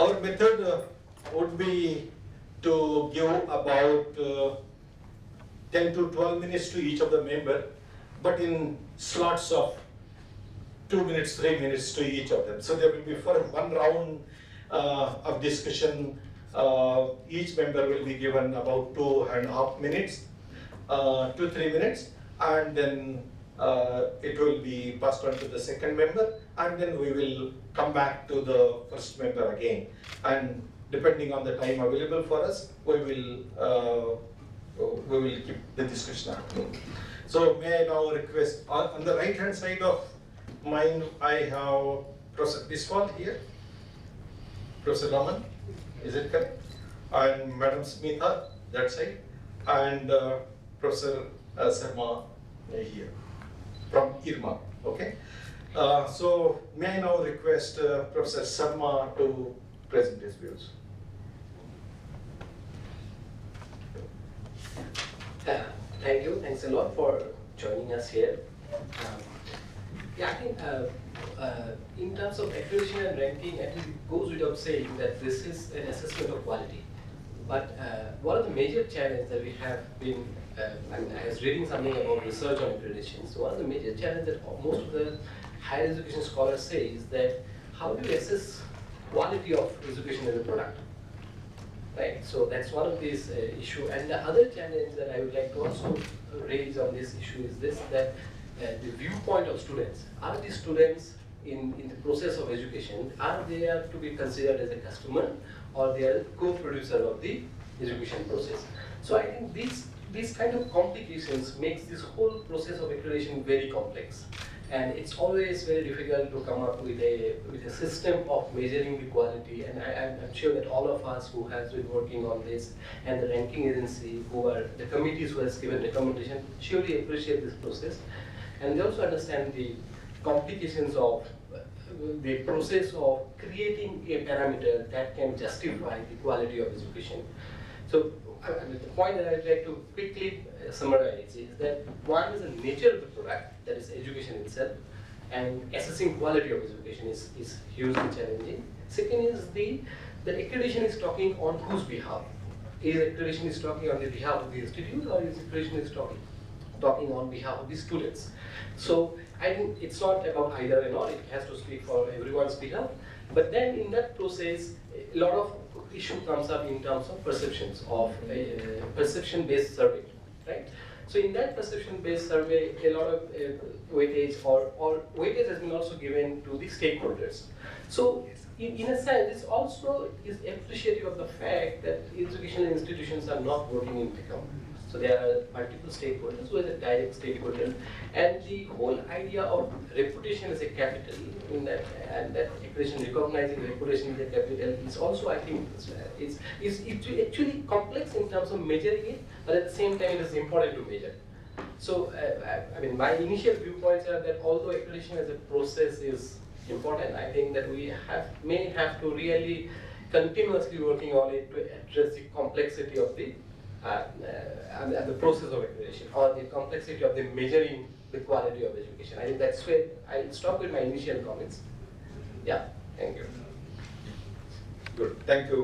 Our method would be to give about 10 to 12 minutes to each of the member, but in slots of 2 minutes, 3 minutes to each of them. So there will be for one round of discussion, each member will be given about 2.5 minutes, 2-3 minutes, and then it will be passed on to the second member, and then we will come back to the first member again. And depending on the time available for us, we will keep the discussion happening. So may I now request, on the right hand side of mine, I have Professor Biswal here, Professor Raman, is it correct? And Madam Smitha, that side, and Professor Sarma here, from IRMA, okay? So may I now request Professor Sarma to present his views. Thank you. Thanks a lot for joining us here. Yeah, I think in terms of accreditation and ranking, I think it goes without saying that this is an assessment of quality. But one of the major challenges that we have been, I was reading something about research on accreditation. So one of the major challenges that most of the higher education scholars say is that how do you assess quality of education as a product? Right, so that's one of these issues. And the other challenge that I would like to also raise on this issue is this, that the viewpoint of students. Are these students in the process of education, are they to be considered as a customer, or they are co-producer of the education process? So I think these kind of complications makes this whole process of accreditation very complex. And it's always very difficult to come up with a system of measuring the quality. And I'm sure that all of us who has been working on this, and the ranking agency, who are the committees who has given recommendation, surely appreciate this process. And they also understand the complications of the process of creating a parameter that can justify the quality of education. So the point that I'd like to quickly summarize is that one is the nature of the product, that is education itself, and assessing quality of education is hugely challenging. Second is the accreditation is talking on whose behalf? Is accreditation is talking on the behalf of the institute, or is accreditation is talking on behalf of the students? So I think it's not about either and all, it has to speak for everyone's behalf. But then in that process, a lot of issue comes up in terms of perceptions of perception-based survey, right? So in that perception-based survey, a lot of weightage or weightage has been also given to the stakeholders. So in a sense, this also is appreciative of the fact that educational institutions are not working in vacuum. So there are multiple stakeholders who are the direct stakeholder, and the whole idea of reputation as a capital, in that, and that accreditation recognizing reputation as a capital is also, I think, it's actually complex in terms of measuring it, but at the same time it is important to measure. So I mean, my initial viewpoints are that although accreditation as a process is important, I think that we may have to really continuously working on it to address the complexity of the the process of accreditation, or the complexity of the measuring the quality of education. I think that's where I'll stop with my initial comments. Yeah, thank you. Good, thank you.